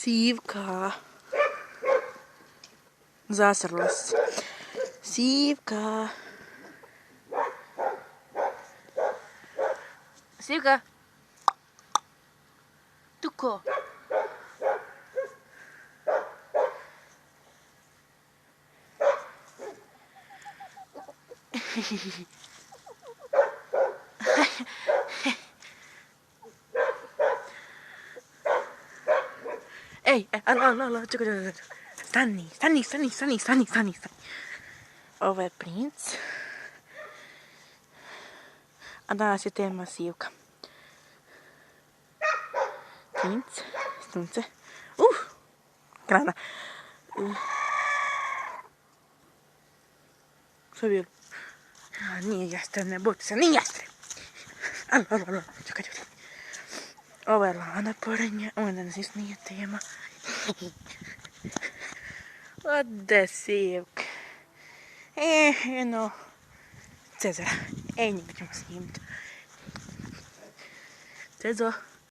Сівка. Засралась. Сівка. Сівка. Туко. Ей, алло, чекай. Стань. Ovo je princ. A danas je tema sivka. Princ, sunce. Grana. Što je bilo? Nije jastreb, ne bojte se, nije jastreb. Allo, čekaj. Ovo je Lana porednja, ovo danas isto nije tema. Ode sivka. Eno, Cezara. Njega ćemo snimiti. Cezo.